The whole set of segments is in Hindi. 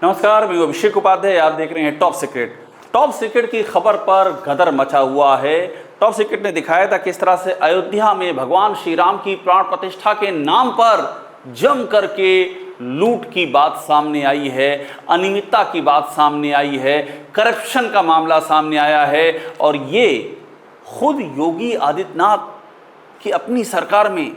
नमस्कार, मैं अभिषेक उपाध्याय। आप देख रहे हैं टॉप सीक्रेट। टॉप सीक्रेट की खबर पर गदर मचा हुआ है। टॉप सीक्रेट ने दिखाया था किस तरह से अयोध्या में भगवान श्री राम की प्राण प्रतिष्ठा के नाम पर जम करके लूट की बात सामने आई है, अनियमितता की बात सामने आई है, करप्शन का मामला सामने आया है। और ये खुद योगी आदित्यनाथ की अपनी सरकार में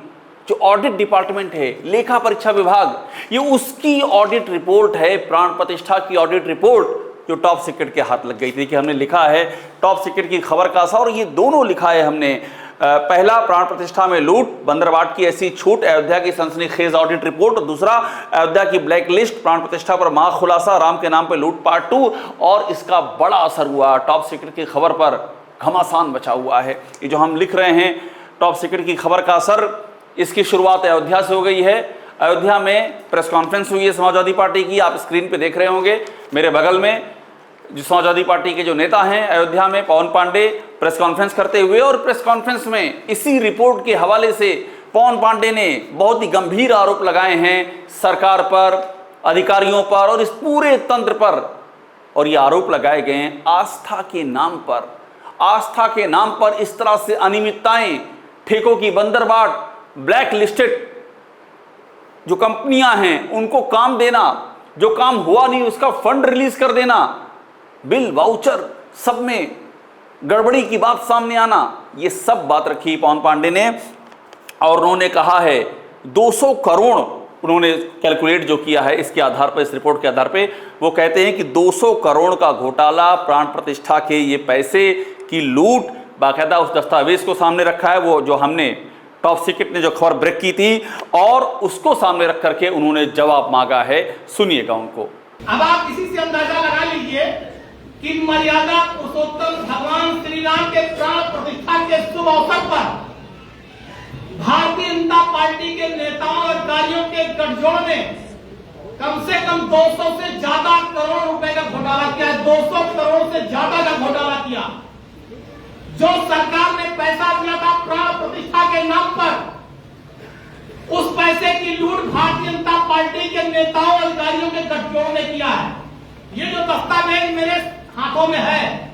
जो ऑडिट डिपार्टमेंट है, लेखा परीक्षा विभाग, ये उसकी ऑडिट रिपोर्ट है, प्राण प्रतिष्ठा की ऑडिट रिपोर्ट जो टॉप सीक्रेट के हाथ लग गई थी कि हमने लिखा है टॉप सीक्रेट की खबर का असर। और ये दोनों लिखा है हमने, पहला प्राण प्रतिष्ठा में लूट, बंदरबाट की ऐसी छूट, अयोध्या की सनसनीखेज ऑडिट रिपोर्ट, और दूसरा अयोध्या की ब्लैक लिस्ट, प्राण प्रतिष्ठा पर महा खुलासा, राम के नाम पर लूट पार्ट 2। और इसका बड़ा असर हुआ, टॉप सीक्रेट की खबर पर घमासान बचा हुआ है। ये जो हम लिख रहे हैं टॉप सीक्रेट की खबर का असर, इसकी शुरुआत अयोध्या से हो गई है। अयोध्या में प्रेस कॉन्फ्रेंस हुई है समाजवादी पार्टी की, आप स्क्रीन पे देख रहे होंगे मेरे बगल में जो समाजवादी पार्टी के जो नेता हैं अयोध्या में, पवन पांडे, प्रेस कॉन्फ्रेंस करते हुए। और प्रेस कॉन्फ्रेंस में इसी रिपोर्ट के हवाले से पवन पांडे ने बहुत ही गंभीर आरोप लगाए हैं सरकार पर, अधिकारियों पर और इस पूरे तंत्र पर। और ये आरोप लगाए गए हैं आस्था के नाम पर। आस्था के नाम पर इस तरह से अनियमितताएं, ठेकों की बंदरबाट, ब्लैक लिस्टेड जो कंपनियां हैं उनको काम देना, जो काम हुआ नहीं उसका फंड रिलीज कर देना, बिल वाउचर सब में गड़बड़ी की बात सामने आना, ये सब बात रखी पवन पांडे ने। और उन्होंने कहा है 200 करोड़ उन्होंने कैलकुलेट जो किया है इसके आधार पर, इस रिपोर्ट के आधार पे वो कहते हैं कि 200 करोड़ का घोटाला, प्राण प्रतिष्ठा के ये पैसे की लूट, बाकायदा उस दस्तावेज को सामने रखा है, वो जो हमने टॉप सीक्रेट ने जो खबर ब्रेक की थी, और उसको सामने रख करके उन्होंने जवाब मांगा है। सुनिएगा उनको। अब आप इसी से अंदाजा लगा लीजिए कि मर्यादा पुरुषोत्तम भगवान श्री राम के प्राण प्रतिष्ठा के शुभ अवसर पर भारतीय जनता पार्टी के नेताओं और अधिकारियों के गठजोड़ ने कम से कम 200 से ज्यादा करोड़ रुपए का घोटाला किया है। 200 करोड़ से ज्यादा का घोटाला किया। जो सरकार ने पैसा दिया था प्राण प्रतिष्ठा के नाम पर, उस पैसे की लूट भारतीय जनता पार्टी के नेताओं और अधिकारियों के गठजोड़ ने किया है। ये जो दस्तावेज मेरे हाथों में है,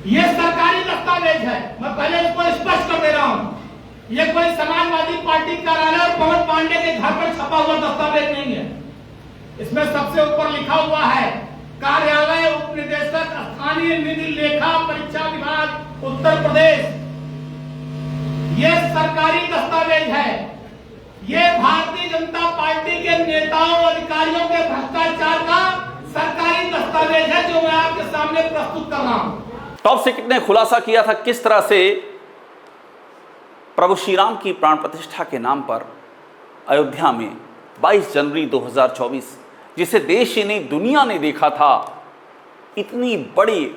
ये सरकारी दस्तावेज है। मैं पहले इसको स्पष्ट कर दे रहा हूं, ये कोई समाजवादी पार्टी कार्यालय और पवन पांडे के घर पर छपा हुआ दस्तावेज नहीं है। इसमें सबसे ऊपर लिखा हुआ है कार्यालय उप निदेशक स्थानीय निधि लेखा परीक्षा विभाग उत्तर प्रदेश। ये सरकारी दस्तावेज है। ये भारतीय जनता पार्टी के नेताओं अधिकारियों के भ्रष्टाचार का सरकारी दस्तावेज है जो मैं आपके सामने प्रस्तुत कर रहा हूं। टॉप सीक्रेट ने खुलासा किया था किस तरह से प्रभु श्री राम की प्राण प्रतिष्ठा के नाम पर अयोध्या में 22 जनवरी 2024, जिसे देश ही नहीं दुनिया ने देखा था, इतनी बड़ी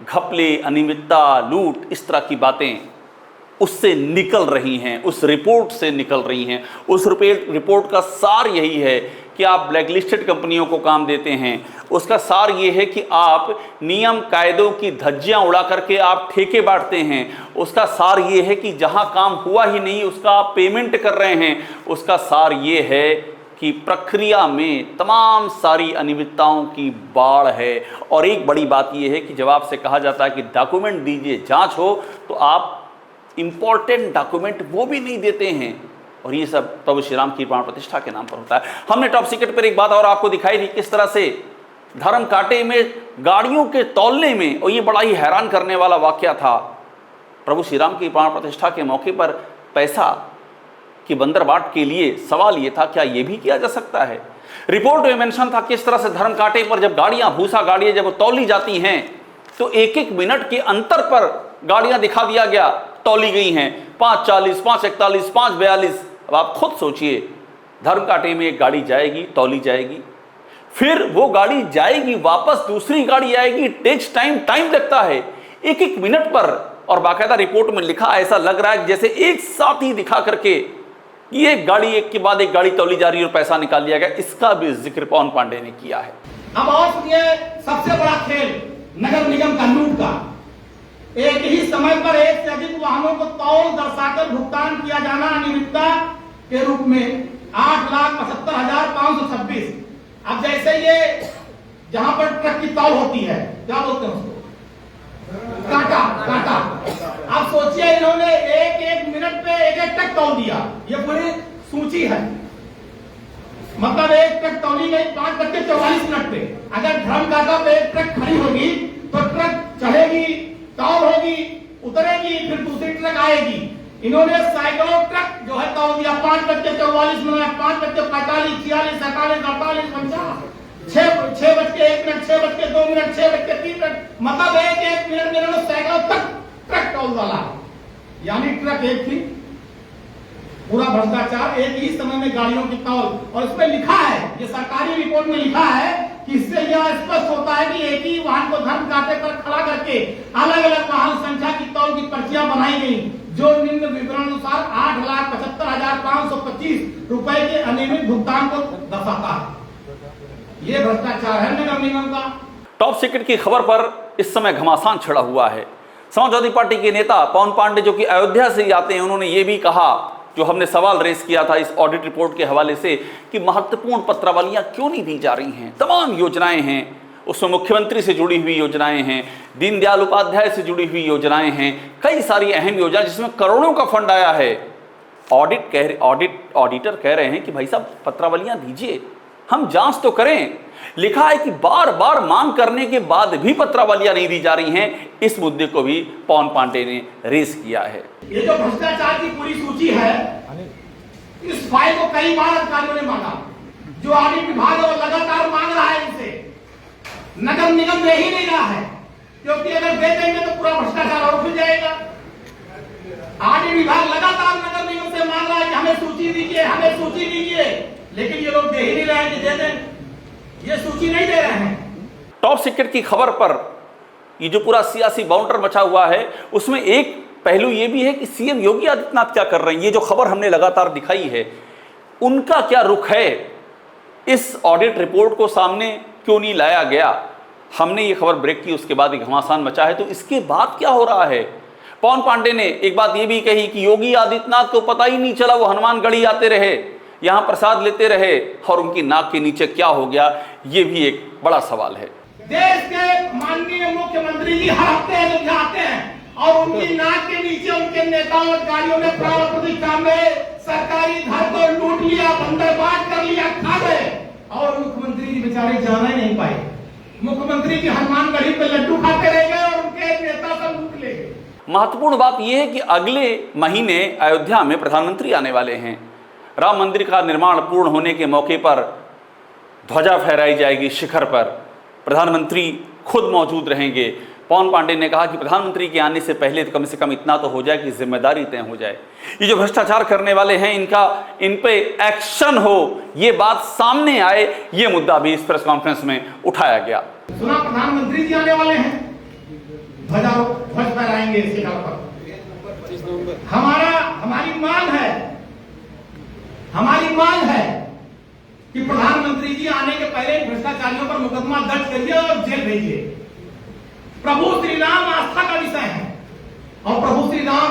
घपले, अनियमितता, लूट, इस तरह की बातें उससे निकल रही हैं, उस रिपोर्ट से निकल रही हैं। उस रिपोर्ट का सार यही है कि आप ब्लैकलिस्टेड कंपनियों को काम देते हैं। उसका सार ये है कि आप नियम कायदों की धज्जियां उड़ा करके आप ठेके बांटते हैं। उसका सार ये है कि जहां काम हुआ ही नहीं उसका आप पेमेंट कर रहे हैं। उसका सार ये है कि प्रक्रिया में तमाम सारी अनियमितताओं की बाढ़ है। और एक बड़ी बात यह है कि जब आपसे कहा जाता है कि डॉक्यूमेंट दीजिए, जांच हो, तो आप इंपॉर्टेंट डॉक्यूमेंट वो भी नहीं देते हैं। और ये सब प्रभु श्री राम की प्राण प्रतिष्ठा के नाम पर होता है। हमने टॉप सीक्रेट पर एक बात और आपको दिखाई थी किस तरह से धर्म कांटे में गाड़ियों के तौलने में, और ये बड़ा ही हैरान करने वाला वाकया था, प्रभु श्री राम की प्राण प्रतिष्ठा के मौके पर पैसा कि बंदरबाट के लिए सवाल ये था क्या ये भी किया जा सकता है। रिपोर्ट में मेंशन था किस तरह से धर्म कांटे पर जब गाड़ियां, भूसा गाड़ियां जब तौली जाती हैं तो एक एक मिनट के अंतर पर गाड़ियां दिखा दिया गया, तौली गई हैं, 540, 541, 542। अब आप खुद सोचिए, धर्म कांटे में एक गाड़ी जाएगी, तौली जाएगी, फिर वो गाड़ी जाएगी वापस, दूसरी गाड़ी आएगी, टेक्स टाइम लगता है एक एक मिनट पर। और बाकायदा रिपोर्ट में लिखा, ऐसा लग रहा है जैसे एक साथ ही दिखा करके ये गाड़ी एक के बाद एक गाड़ी तौली जा रही है और पैसा निकाल लिया गया। इसका भी जिक्र पवन पांडे ने किया है। अब और सुनिए, सबसे बड़ा खेल नगर निगम का लूट का। एक ही समय पर एक से अधिक वाहनों को तौल दर्शाकर भुगतान किया जाना अनियमितता के रूप में 8,75,526। अब जैसे ये जहां पर ट्रक की तौल होती है, क्या बोलते हैं उसको, कांटा कांटा। आप सोचिए इन्होंने एक एक मिनट पे एक एक ट्रक तौल दिया। ये पूरी सूची है, मतलब एक ट्रक तौली गई 5:44 पे। अगर ड्रम कांटा पे एक ट्रक खड़ी होगी तो ट्रक चढ़ेगी, तौल होगी, उतरेगी, फिर दूसरी ट्रक आएगी। इन्होंने सैकड़ों ट्रक जो है तौल दिया। 5:44 मिनट, 5:45, 46, 47, 48, 50, 6:01, 6:02, 6:03, मतलब एक एक मिनट में इन्होंने सैकड़ों तक ट्रक तौल डाला। यानी ट्रक एक थी, पूरा भ्रष्टाचार, एक ही समय में गाड़ियों की तौल। और इसमें लिखा है, ये सरकारी रिपोर्ट में लिखा है कि इससे यह स्पष्ट होता है कि एक ही वाहन को धर्म कांटे पर खड़ा करके अलग अलग वाहन संख्या की तौल की पर्चियां बनाई गई, जो निम्न विवरण अनुसार 8,75,525 रुपए के अनियमित भुगतान को दर्शाता है। ये भ्रष्टाचार है नगर निगम का। टॉप सीक्रेट की खबर पर इस समय घमासान छिड़ा हुआ है। समाजवादी पार्टी के नेता पवन पांडे, जो कि अयोध्या से ही आते हैं, उन्होंने ये भी कहा, जो हमने सवाल रेस किया था इस ऑडिट रिपोर्ट के हवाले से, कि महत्वपूर्ण पत्रावलियां क्यों नहीं दी जा रही हैं। तमाम योजनाएं हैं, उसमें मुख्यमंत्री से जुड़ी हुई योजनाएं हैं, दीनदयाल उपाध्याय से जुड़ी हुई योजनाएं हैं, कई सारी अहम योजनाएं जिसमें करोड़ों का फंड आया है। ऑडिटर कह रहे हैं कि भाई साहब पत्रावलियां दीजिए, हम जांच तो करें। लिखा है कि बार बार मांग करने के बाद भी पत्रावलियां नहीं दी जा रही हैं। इस मुद्दे को भी पवन पांडे ने रेस किया है। ये जो भ्रष्टाचार की पूरी सूची है, इस फाइल को कई बार अधिकारियों ने मांगा। जो ऑडिट विभाग है वो लगातार मांग रहा है इसे, नगर निगम दे ही नहीं रहा है, क्योंकि अगर दे देंगे तो पूरा भ्रष्टाचार और खुल जाएगा। ऑडिट विभाग लगातार नगर निगम से मांग रहा है कि हमें सूची दीजिए, हमें सूची दीजिए, लेकिन ये लोग दे ही नहीं रहे हैं कि दे दें, ये सूची नहीं दे रहे हैं। टॉप सीक्रेट की खबर पर ये जो पूरा सियासी बाउंडर मचा हुआ है, उसमें एक पहलू ये भी है कि सीएम योगी आदित्यनाथ क्या कर रहे हैं। ये जो खबर हमने लगातार दिखाई है, उनका क्या रुख है, इस ऑडिट रिपोर्ट को सामने क्यों नहीं लाया गया। हमने ये खबर ब्रेक की, उसके बाद घमासान मचा है, तो इसके बाद क्या हो रहा है। पवन पांडे ने एक बात ये भी कही कि योगी आदित्यनाथ को पता ही नहीं चला, वो हनुमानगढ़ी आते रहे, यहां प्रसाद लेते रहे, और उनकी नाक के नीचे क्या हो गया, ये भी एक बड़ा सवाल है। देश के माननीय मुख्यमंत्री जी हर हफ्ते अयोध्या आते हैं और उनकी नाक के नीचे उनके नेताओं अधिकारियों ने प्राण प्रतिष्ठा में सरकारी धन को लूट लिया, बंदरबांट कर लिया, खा गए, और मुख्यमंत्री जी बेचारे जाना ही नहीं पाए। मुख्यमंत्री जी हनुमानगढ़ी पे लड्डू खाते रह गए और उनके नेता सब लूट ले गए। महत्वपूर्ण बात यह है कि अगले महीने अयोध्या में प्रधानमंत्री आने वाले हैं। राम मंदिर का निर्माण पूर्ण होने के मौके पर ध्वजा फहराई जाएगी शिखर पर, प्रधानमंत्री खुद मौजूद रहेंगे। पवन पांडे ने कहा कि प्रधानमंत्री के आने से पहले कम से कम इतना तो हो जाए कि जिम्मेदारी तय हो जाए, ये जो भ्रष्टाचार करने वाले हैं इन पे एक्शन हो, ये बात सामने आए, ये मुद्दा भी इस प्रेस कॉन्फ्रेंस में उठाया गया। सुना प्रधानमंत्री जी आने वाले हैं, ध्वज फहराएंगे शिखर पर। हमारी मांग है कि प्रधानमंत्री जी आने के पहले भ्रष्टाचारियों पर मुकदमा दर्ज करिए और जेल भेजिए। प्रभु श्री राम आस्था का विषय है, और प्रभु श्री राम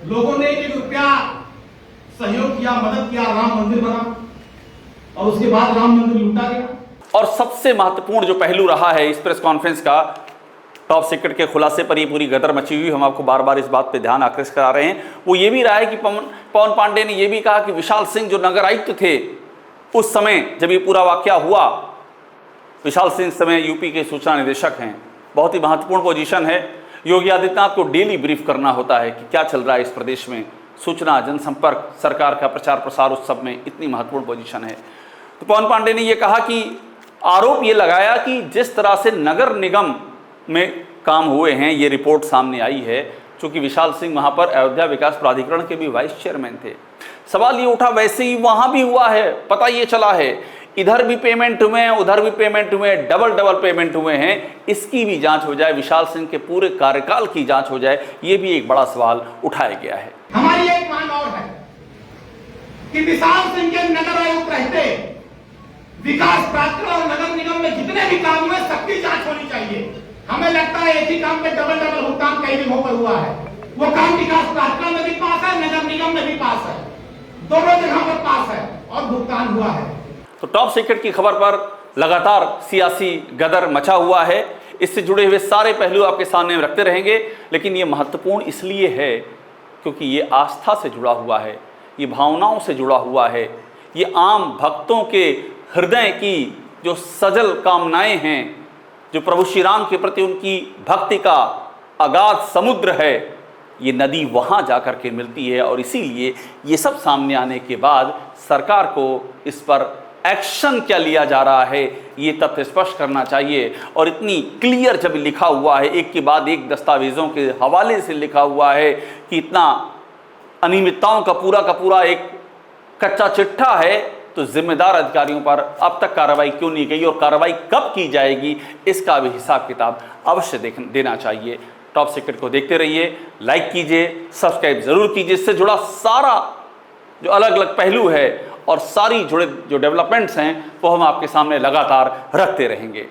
लोगों ने 1 रुपया सहयोग किया, मदद किया, राम मंदिर बना, और उसके बाद राम मंदिर लूटा गया। और सबसे महत्वपूर्ण जो पहलू रहा है इस प्रेस कॉन्फ्रेंस का, टॉप सीक्रेट के खुलासे पर ये पूरी गदर मची हुई, हम आपको बार बार इस बात पे ध्यान आकृष्ट करा रहे हैं, वो ये भी रहा है कि पवन पांडे ने ये भी कहा कि विशाल सिंह जो नगर आयुक्त थे उस समय जब ये पूरा वाकया हुआ, विशाल सिंह समय यूपी के सूचना निदेशक हैं, बहुत ही महत्वपूर्ण पोजीशन है। योगी आदित्यनाथ को डेली ब्रीफ करना होता है कि क्या चल रहा है इस प्रदेश में, सूचना जनसंपर्क सरकार का प्रचार प्रसार, उस सब में इतनी महत्वपूर्ण पोजीशन है। तो पवन पांडे ने यह कहा कि आरोप ये लगाया कि जिस तरह से नगर निगम में काम हुए हैं, ये रिपोर्ट सामने आई है, चूंकि विशाल सिंह वहां पर अयोध्या विकास प्राधिकरण के भी वाइस चेयरमैन थे। सवाल ये उठा वैसे ही वहां भी हुआ है, पता ये चला है, इधर भी पेमेंट हुए हैं, उधर भी पेमेंट हुए हैं, डबल पेमेंट हुए हैं, इसकी भी जांच हो जाए, विशाल सिंह के पूरे कार्यकाल की जांच हो जाए, ये भी एक बड़ा सवाल उठाया गया है। हमारी एक मांग और है कि विशाल सिंह के नगर आयुक्त रहते विकास प्राधिकरण और नगर निगम में जितने भी काम हुए सबकी जांच होनी चाहिए। हमें लगता है एक ही काम पे डबल भुगतान कई जगहों पर हुआ है। वो काम विकास प्राधिकरण में भी पास है, नगर निगम में भी पास है, दोनों जगह पर पास है और भुगतान हुआ है। तो टॉप सीक्रेट की खबर पर लगातार सियासी गदर मचा हुआ है। इससे जुड़े हुए सारे पहलू आपके सामने हम रखते रहेंगे, लेकिन ये महत्वपूर्ण इसलिए है क्योंकि ये आस्था से जुड़ा हुआ है, ये भावनाओं से जुड़ा हुआ है, ये आम भक्तों के हृदय की जो सजल कामनाएं हैं, जो प्रभु श्री राम के प्रति उनकी भक्ति का अगाध समुद्र है, ये नदी वहाँ जा कर के मिलती है। और इसीलिए ये सब सामने आने के बाद सरकार को इस पर एक्शन क्या लिया जा रहा है ये तथ्य स्पष्ट करना चाहिए। और इतनी क्लियर जब लिखा हुआ है, एक के बाद एक दस्तावेज़ों के हवाले से लिखा हुआ है कि इतना अनियमितताओं का पूरा एक कच्चा चिट्ठा है, तो जिम्मेदार अधिकारियों पर अब तक कार्रवाई क्यों नहीं की और कार्रवाई कब की जाएगी, इसका भी हिसाब किताब अवश्य देना चाहिए। टॉप सीक्रेट को देखते रहिए, लाइक कीजिए, सब्सक्राइब जरूर कीजिए। इससे जुड़ा सारा जो अलग अलग पहलू है और सारी जुड़े जो डेवलपमेंट्स हैं वो हम आपके सामने लगातार रखते रहेंगे।